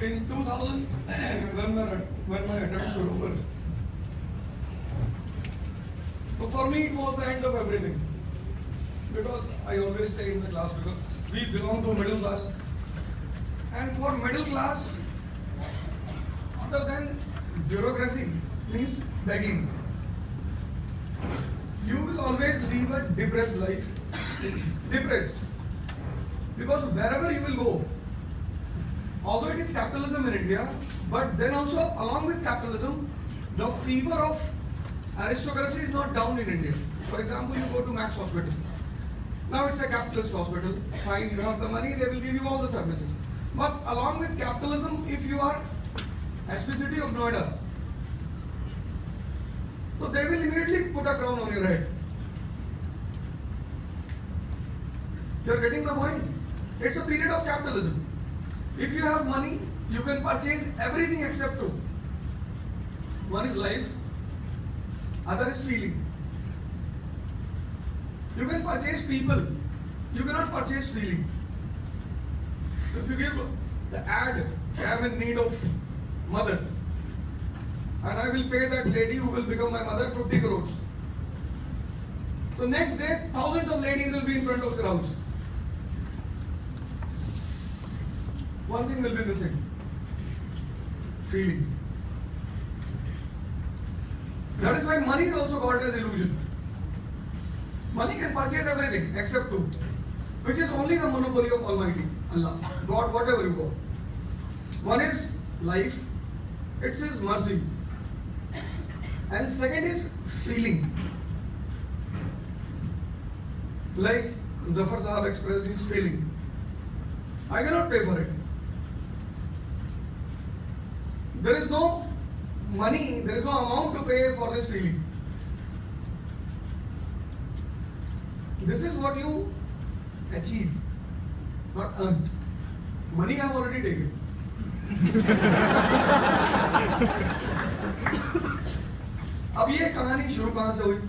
In 2000, when my attempts were over, so for me it was the end of everything. Because I always say in the class, because we belong to middle class, and for middle class, other than bureaucracy means begging. You will always live a depressed life. Depressed. Because wherever you will go, although it is capitalism in India, but then also along with capitalism, the fever of aristocracy is not down in India. For example, you go to Max Hospital. Now it's a capitalist hospital. Fine, you have the money, they will give you all the services. But along with capitalism, if you are SP City of Noida, so they will immediately put a crown on your head. You are getting the point? It's a period of capitalism. If you have money, you can purchase everything except two. One is life, other is feeling. You can purchase people, you cannot purchase feeling. So if you give the ad, I am in need of mother, and I will pay that lady who will become my mother 50 crores. So next day, thousands of ladies will be in front of your house. One thing will be missing: feeling. That is why money is also called as illusion. Money can purchase everything except two, which is only the monopoly of Almighty Allah, God, whatever you call. One is life, it's His mercy, and second is feeling. Like Zafar Sahab expressed his feeling. I cannot pay for it. There is no money, there is no amount to pay for this feeling. This is what you achieve, not earn. Money I have already taken. अब ये कहानी शुरू कहाँ से हुई?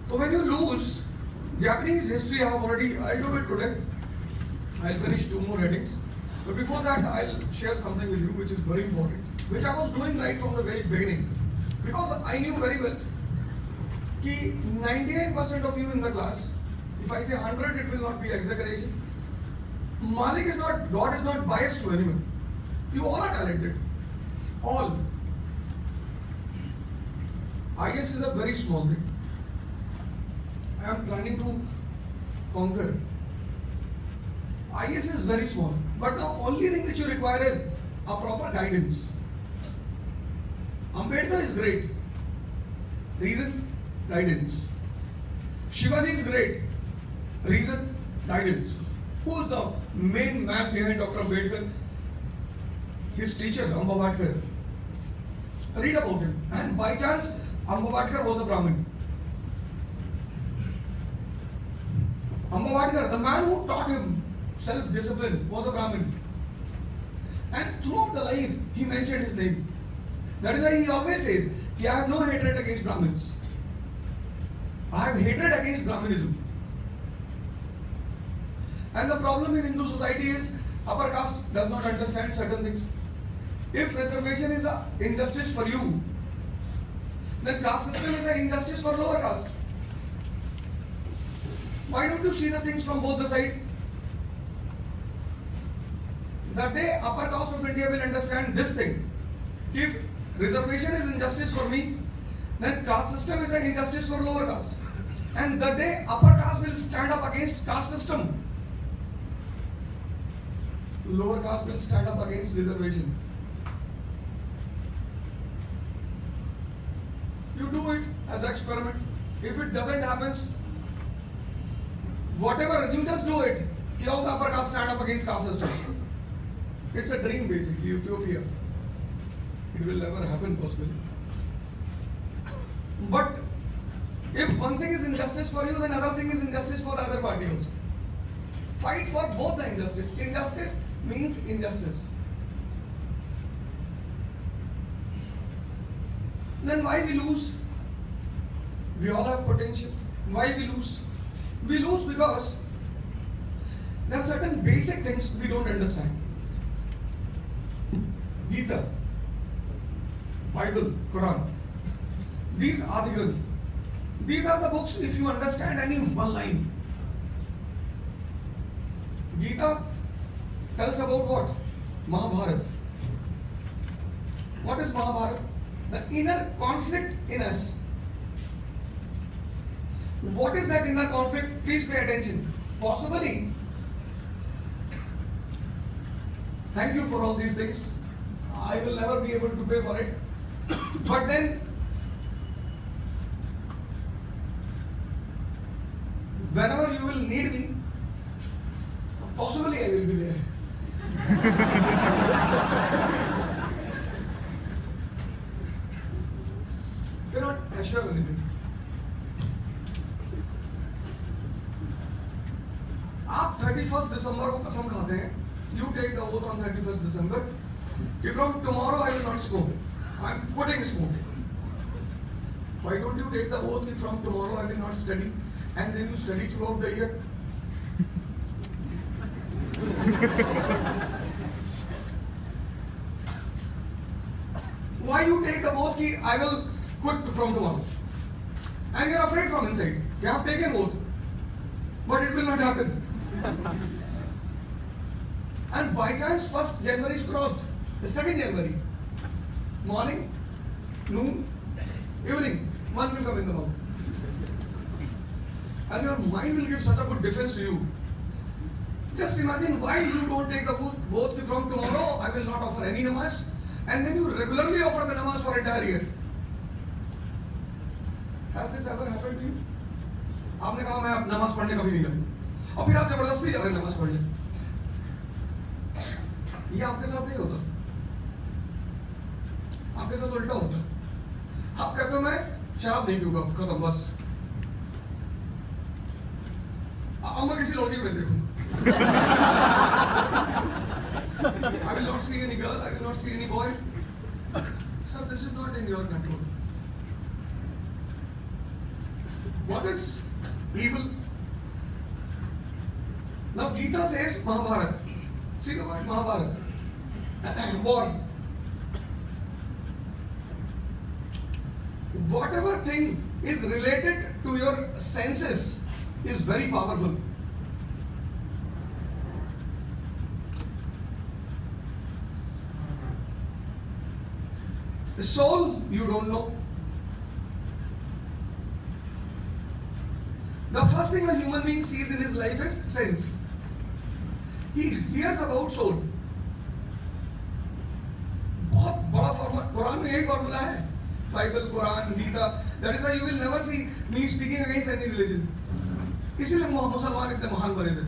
So when you lose, Japanese history I have already, I'll do it today. I'll finish 2 more headings. But before that, I'll share something with you which is very important, which I was doing right from the very beginning. Because I knew very well that 99% of you in the class, if I say 100, it will not be exaggeration. Malik is not, God is not biased to anyone. You all are talented. All. IS is a very small thing. I am planning to conquer. IS is very small. But the only thing that you require is a proper guidance. Ambedkar is great. Reason? Guidance. Shivaji is great. Reason? Guidance. Who is the main man behind Dr. Ambedkar? His teacher, Ambedkar. Read about him. And by chance, Ambedkar was a Brahmin. Ambedkar, the man who taught him self-discipline, was a Brahmin. And throughout the life, he mentioned his name. That is why he always says, I have no hatred against Brahmins. I have hatred against Brahminism. And the problem in Hindu society is, upper caste does not understand certain things. If reservation is an injustice for you, then caste system is an injustice for lower caste. Why don't you see the things from both the sides? The day upper caste of India will understand this thing. If reservation is injustice for me, then caste system is an injustice for lower caste. And the day upper caste will stand up against caste system, lower caste will stand up against reservation. You do it as an experiment. If it doesn't happen, whatever, you just do it. All the upper caste stand up against caste system. It's a dream basically, utopia. It will never happen possibly. But if one thing is injustice for you, then another thing is injustice for the other party also. Fight for both the injustice. Injustice means injustice. Then why we lose? We all have potential. Why we lose? We lose because there are certain basic things we don't understand. Gita, Bible, Quran. These are the Granth. These are the books if you understand any one line. Gita tells about what? Mahabharata. What is Mahabharata? The inner conflict in us. What is that inner conflict? Please pay attention. Possibly, thank you for all these things. I will never be able to pay for it. But then, whenever you will need me, possibly I will be there. Cannot assure anything. आप 31st दिसंबर को कसम खाते हैं. You take the oath on 31st December. कि from tomorrow I will not smoke. I am quitting smoking. Why don't you take the oath कि from tomorrow I will not study, and then you study throughout the year? Why you take the oath कि I will quit from tomorrow? And you are afraid from inside. You have taken oath, but it will not happen. And by chance 1st January is crossed. The 2nd January, morning, noon, evening, one will come in the mouth. And your mind will give such a good defense to you. Just imagine why you don't take the oath from tomorrow I will not offer any namaz, and then you regularly offer the namaz for entire year. Has this ever happened to you? आपने कहा मैं अब नमाज पढ़ने कभी नहीं करूँ, और फिर आप जबरदस्ती जा रहे हैं नमाज पढ़ने. ये आपके साथ नहीं होता. आपके साथ उल्टा होता. आप कहते हो मैं शराब नहीं पीऊंगा, खत्म बस. अब मैं किसी लड़की को नहीं देखूंगा. I will not see any girl, I will not see any boy. Sir, this is not in your control. What is evil? Now Gita says Mahabharata. See the word Mahabharata. War. Whatever thing is related to your senses is very powerful. The soul, you don't know. The first thing a human being sees in his life is sense. He hears about soul. बहुत बड़ा formula, Quran में यही formula है. Bible, कुरान, Gita. That is why you will never see me speaking against any religion. इसीलिए मुसलमान इतने महान बने थे.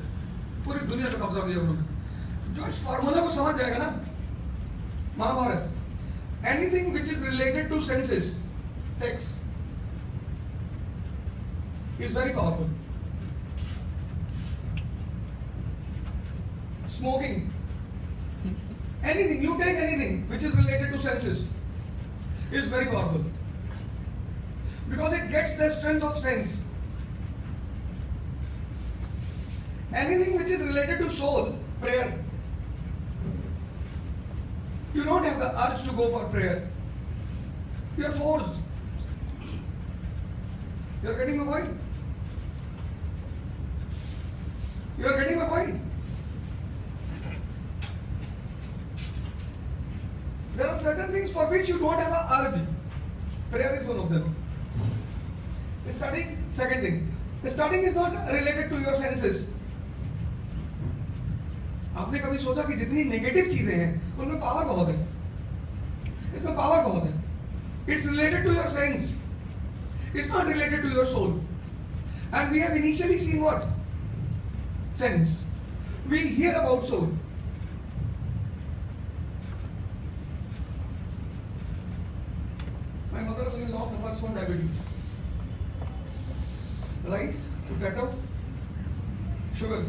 पूरी दुनिया पे कब्जा किया उन्होंने. जो इस फॉर्मूला को समझ जाएगा ना, Mahabharat. Anything which is related to senses, sex, is very powerful. Smoking, anything, you take anything which is related to senses, is very powerful. Because it gets the strength of sense. Anything which is related to soul, prayer. You don't have the urge to go for prayer. You are forced. You are getting my point? You are getting my point? There are certain things for which you don't have an urge. Prayer is one of them. Studying, second thing. Studying is not related to your senses. आपने कभी सोचा कि जितनी negative चीजें हैं उनमें power बहुत है, इसमें पावर बहुत है. It's related to your sense. It's not related to your soul. And we have initially seen what? Sense. We hear about soul. My mother-in-law suffers from diabetes. Rice, potato, sugar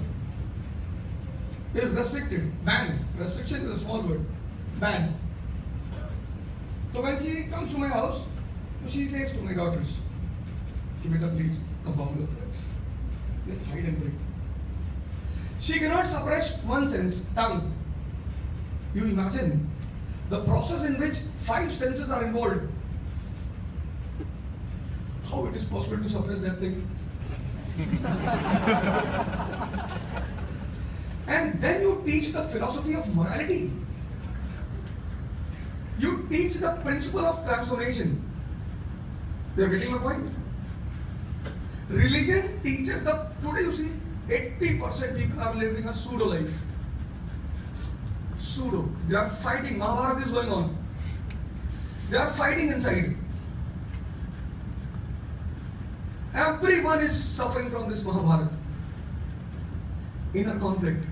is restricted, banned. Restriction is a small word. Banned. So when she comes to my house, she says to my daughters, "Beta, please, a bowl of rice. Let's hide and break." She cannot suppress one sense, tongue. You imagine the process in which 5 senses are involved. How it is possible to suppress that thing? And then you teach the philosophy of morality. You teach the principle of transformation. You are getting my point? Religion teaches today you see 80% people are living a pseudo life. Pseudo. They are fighting. Mahabharata is going on. They are fighting inside. Everyone is suffering from this Mahabharata. Inner conflict.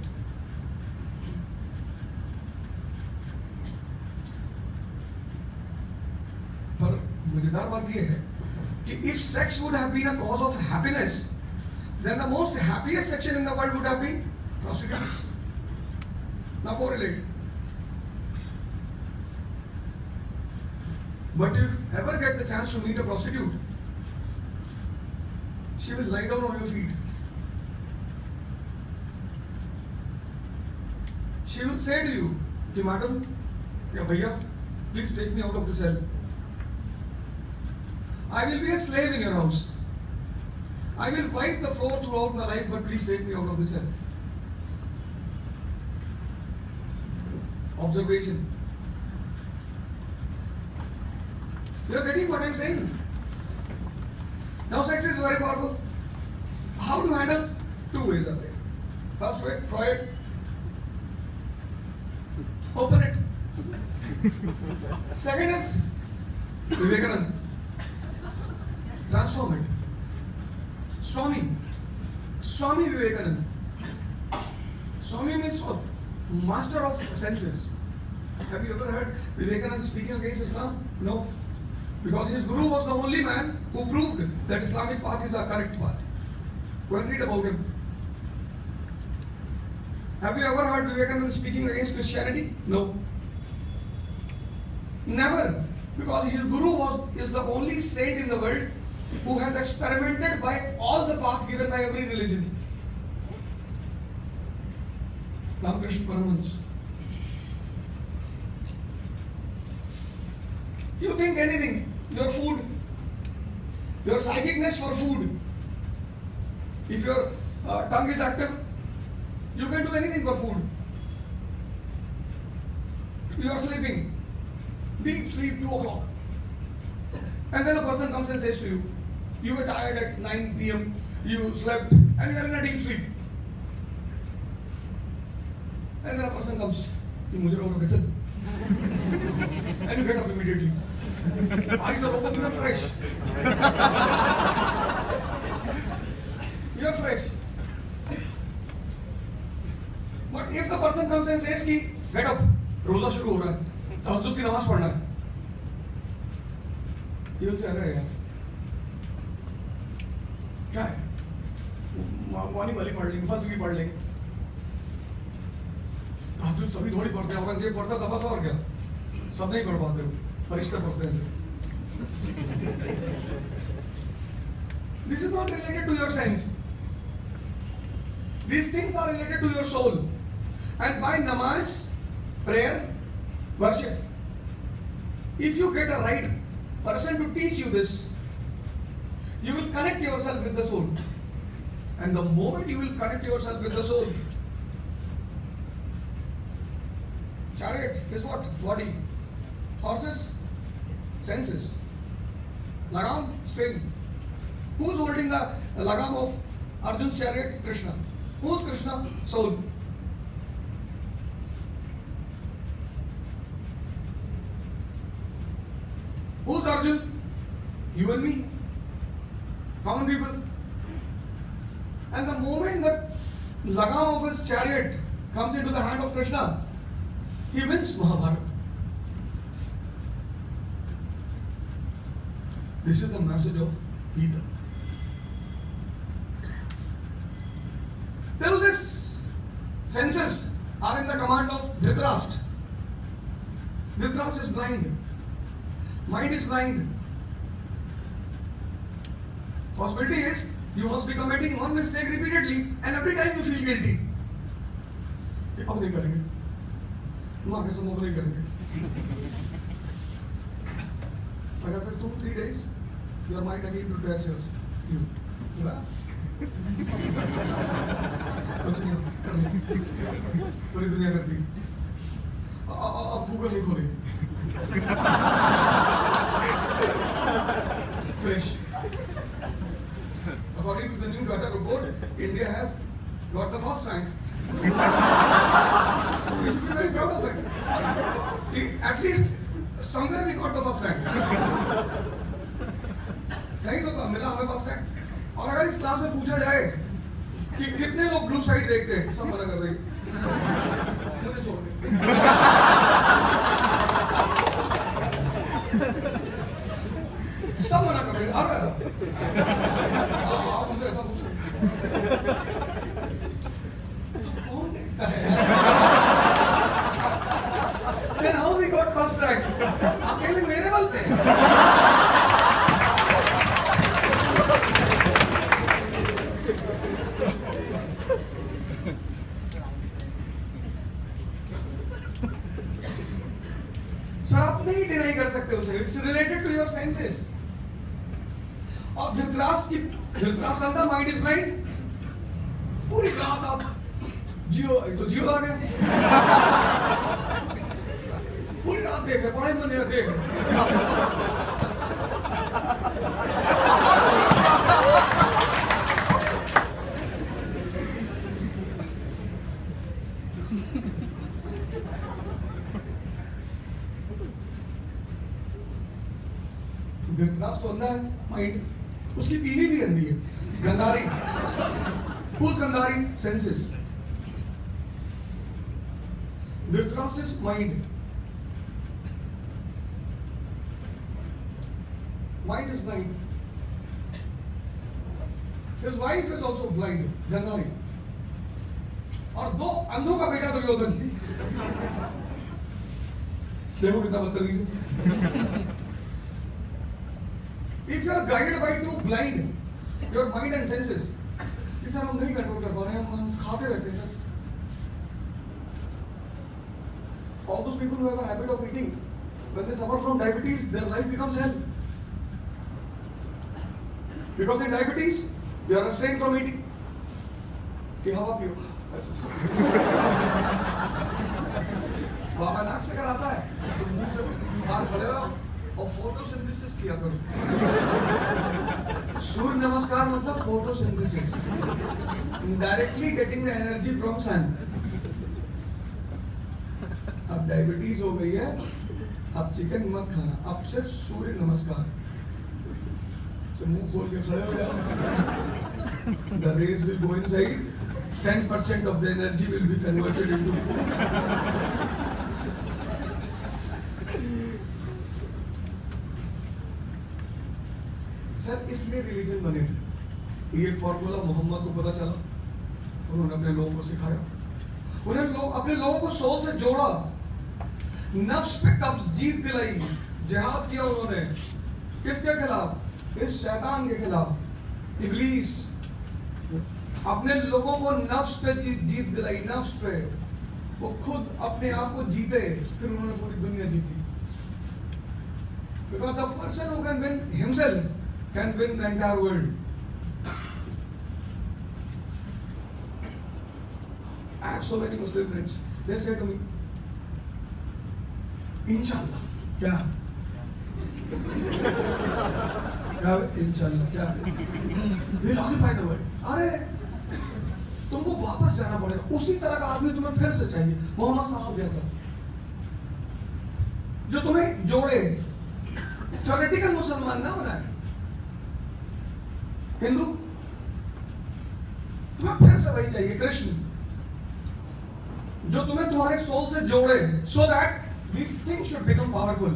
पर मजेदार बात यह है कि if sex would have been a cause of happiness, then the most happiest section in the world would have been prostitutes. Now correlate. But if you ever get the chance to meet a prostitute, she will lie down on your feet. She will say to you, कि madam, या भैया, please take me out of the cell. I will be a slave in your house. I will wipe the floor throughout my life, but please take me out of the cell. Observation. You are getting what I am saying? Now sex is very powerful. How to handle? 2 ways are there. First way, Freud. Open it. Second is Vivekananda. Transform it. Swami Vivekananda. Swami means what? Master of senses. Have you ever heard Vivekananda speaking against Islam? No. Because his guru was the only man who proved that Islamic path is a correct path. Go and read about him. Have you ever heard Vivekananda speaking against Christianity? No. Never. Because his guru is the only saint in the world who has experimented by all the paths given by every religion. Ramakrishna Paramahansa. You think anything, your food, your psychicness for food. If your tongue is active, you can do anything for food. You are sleeping, deep sleep, 2 o'clock. And then a person comes and says to you, you were tired at 9 p.m., you slept, and you are in a deep sleep. And then a person comes, and you get up immediately. Eyes are open, you are fresh. You are fresh. But if the person comes and says कि get up, रोजा शुरू हो रहा है, तहज्जुद की नमाज पढ़ना है, you will say अरे यार क्या है, वाली पढ़ लेंगे, फर्स्ट भी पढ़ लेंगे, तहज्जुद सभी थोड़ी पढ़ते हैं, औरंगजेब पढ़ता था बस और क्या, सब नहीं पढ़ पाते हो, फरिश्ते पढ़ते हैं। This is not related to your sense. These things are related to your soul. And by namaz, prayer, worship, if you get a right person to teach you this, you will connect yourself with the soul. And the moment you will connect yourself with the soul, chariot is what? Body. Horses? Senses. Lagam? String. Who's holding the lagam of Arjun's chariot? Krishna. Who's Krishna? Soul. Who's Arjun? You and me. Common people. And the moment that lagam of his chariot comes into the hand of Krishna, he wins Mahabharata. This is the message of Gita. Till this, senses are in the command of Dhritarashtra. Dhritarashtra is blind. Mind is blind. Possibility is you must be committing one mistake repeatedly, and every time you feel guilty. अब नहीं करेंगे, माँ के समूह नहीं करेंगे, But after 2-3 days, your mind again prepares you. कुछ नहीं कर ले, पूरी दुनिया कर दी, अब गूगल नहीं खोले, fresh. According to the new data report, India has got the first rank. We should be very proud of it. At least somewhere we got the first rank. नहीं तो मिला हमें फर्स्ट रैंक. और अगर इस class में पूछा जाए कि कितने लोग ब्लू साइड देखते हैं, सब मना कर देंगे. मुझे छोड़ दे. सब मना कर देंगे. अरे आप मुझे ऐसा पूछो तो कौन देखता है? Then how we got first rank? अकेले मेरे बल पे. सर आप नहीं डिनाई कर सकते उसे. It's related to your senses. और धृतराष्ट्र का माइंड इज ब्लाइंड. पूरी रात आप जियो आ गया, पूरी रात देख रहे, पढ़ाई में नहीं देख रहे. धृतराष्ट्र तो अंधा है माइंड, उसकी पीली भी अंधी है. Gandhari, who's Gandhari? Senses. Dhritarashtra is mind. Mind is blind. His wife is also blind, Gandhari. और दो अंधों का बेटा दुर्योधन. देखो कितना बदतमीज है. If you are guided by two blind, your mind and senses, कि सर हम नहीं कंट्रोल कर पा रहे हैं, हम खाते रहते हैं. All those people who have a habit of eating, when they suffer from diabetes, their life becomes hell. Because in diabetes, you are restrained from eating. कि हवा पियो. बाबा नाक से कराता है, बाहर खड़े हो और फोटोसिंथेसिस किया करो. सूर्य नमस्कार मतलब photosynthesis. Indirectly getting the energy from sun. अब डायबिटीज हो गई है, अब चिकन मत खाना, अब सिर्फ सूर्य नमस्कार. मुंह खोल के खड़े हो जाओ. The rays will go inside. 10% of the energy will be converted into food. Sir इसलिए रिलीजन बने थे. ये फॉर्मूला मोहम्मद को पता चला, उन्होंने अपने लोगों को सिखाया. उन्होंने अपने लोगों को सोल से जोड़ा, नफ्स पे कब्ज जीत दिलाई, जिहाद किया उन्होंने. किसके खिलाफ? इस शैतान के खिलाफ, इब्लीस. अपने लोगों को नफ्स पे जीत दिलाई. नफ्स पे वो खुद अपने आप को जीते, फिर उन्होंने पूरी दुनिया जीती. Because the person who can win himself can win the entire world. I have so many Muslim friends. They say to me, Inshallah, क्या? क्या इंशाल्लाह क्या? We'll occupy the world. अरे तुमको वापस जाना पड़ेगा. उसी तरह का आदमी तुम्हें फिर से चाहिए, मोहम्मद साहब जैसा, जो तुम्हें जोड़े. थ्योरेटिकल मुसलमान ना बनाए, हिंदू. तुम्हें फिर से वही चाहिए, कृष्ण, जो तुम्हें तुम्हारे सोल से जोड़े, so that these things should become powerful.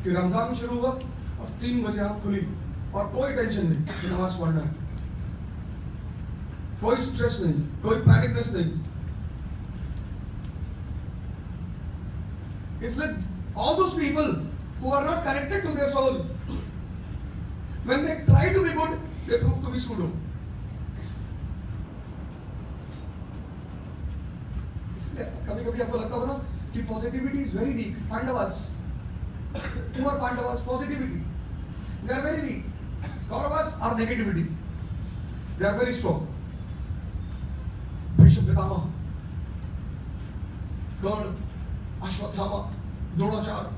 कि रमजान शुरू हुआ और 3 बजे आंख खुली और कोई टेंशन नहीं कि नमाज पढ़ना है, कोई स्ट्रेस नहीं, कोई पैनिकनेस नहीं. इसलिए all those people who are not connected to their soul, when they try to be good, they prove to be pseudo. इसलिए कभी-कभी आपको लगता होगा ना कि positivity is very weak. Pandavas, who are Pandavas? Positivity. They are very weak. Kauravas are negativity. They are very strong. Bhishma Pitama, Karna, Ashwathama, Dronacharya.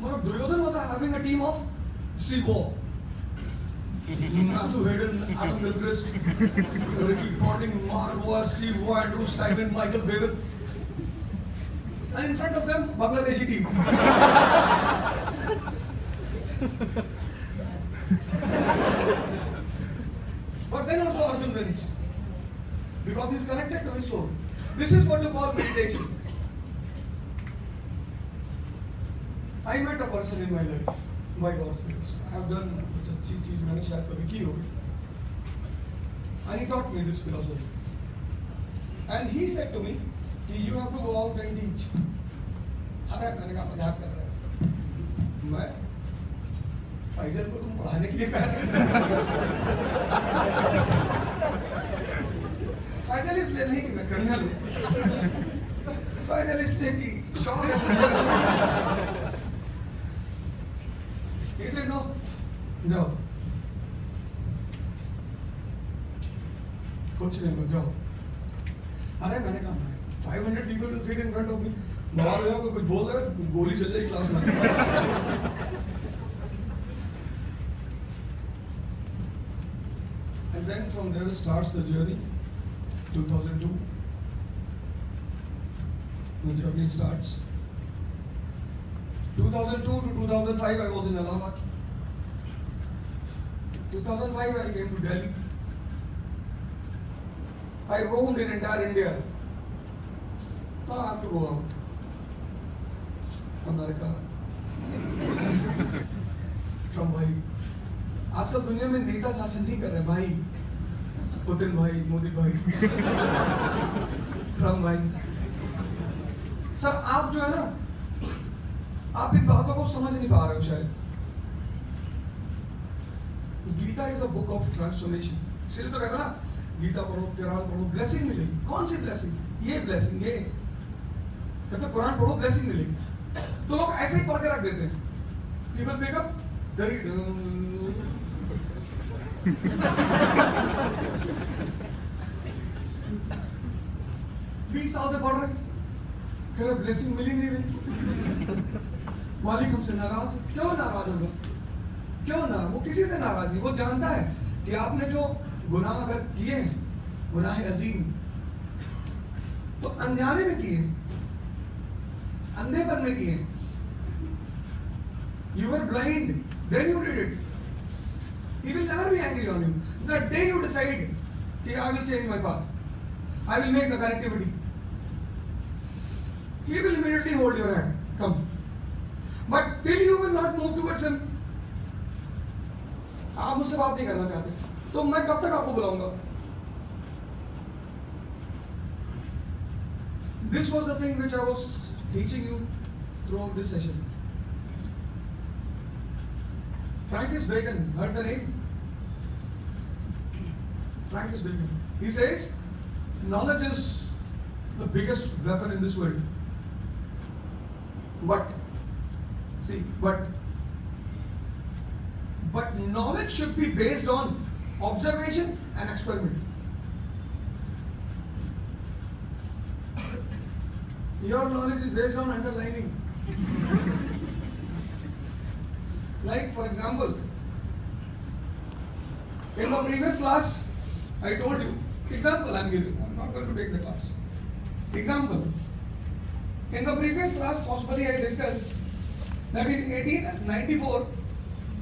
Duryodhana was having a team of Steve War. Nathu Hayden, Adam Gilchrist, Ricky Ponting, Mark War, Steve War, Andrew Simon, Michael Bevan. And in front of them, Bangladeshi team. But then also Arjun wins. Because he's connected to his soul. This is what you call meditation. I met a person in my life, by God's grace. I have done कुछ अच्छी चीज मैंने शायद कभी की होगी. And he taught me this philosophy. And he said to me, you have to go out and teach. अरे मैंने कहा मजाक कर रहा है. मैं फाइजल को तुम पढ़ाने के लिए कह रहे फाइजल इसलिए नहीं कि मैं क्रिमिनल हूँ. फाइजल इसलिए कि शौक है. He said no. जाओ. कुछ नहीं जाओ. अरे मैंने कहा 500 people will sit in front of me. बाहर हो कोई कुछ बोल रहा है, गोली चल जाएगी क्लास में. And then from there starts the journey. 2002. The journey starts. 2002 to 2005 I was in Allahabad. 2005 I came to Delhi. I roamed in entire India. Now I have to go out. America. Trump भाई. आजकल दुनिया में नेता शासन नहीं कर रहे भाई. पुतिन भाई, मोदी भाई, ट्रम्प भाई. सर आप जो है ना, आप इन बातों को समझ नहीं पा रहे हो शायद. Gita is a book of transformation. इसलिए तो कहता ना, गीता पढ़ो, कुरान पढ़ो, ब्लेसिंग मिलेगी. कौन सी ब्लेसिंग? ये ब्लेसिंग. ये कहता कुरान पढ़ो, ब्लेसिंग मिलेगी. तो लोग ऐसे ही पढ़ के रख देते हैं. पीपल पिक अप, very 20 साल से पढ़ रहे, कह रहे ब्लेसिंग मिली नहीं रही. मालिक हमसे नाराज. क्यों नाराज होगा? क्यों नाराज? वो किसी से नाराज नहीं. वो जानता है कि आपने जो गुनाह अगर किए हैं, गुनाह अजीम, तो अनजाने में किए, अंधेपन में किए. You were blind, then you did it. He will never be angry on you. The day you decide that I will change my path, I will make the connectivity, he will immediately hold your hand. Come. But till you will not move towards him, आप मुझसे बात नहीं करना चाहते, तो मैं कब तक आपको बुलाऊंगा? This was the thing which I was teaching you throughout this session. Francis Bacon, heard the name? Francis Bacon. He says, knowledge is the biggest weapon in this world. But knowledge should be based on observation and experiment. Your knowledge is based on underlining. Like for example, in the previous class, I told you, example I am giving, I am not going to take the class. Example, in the previous class possibly I discussed that in 1894,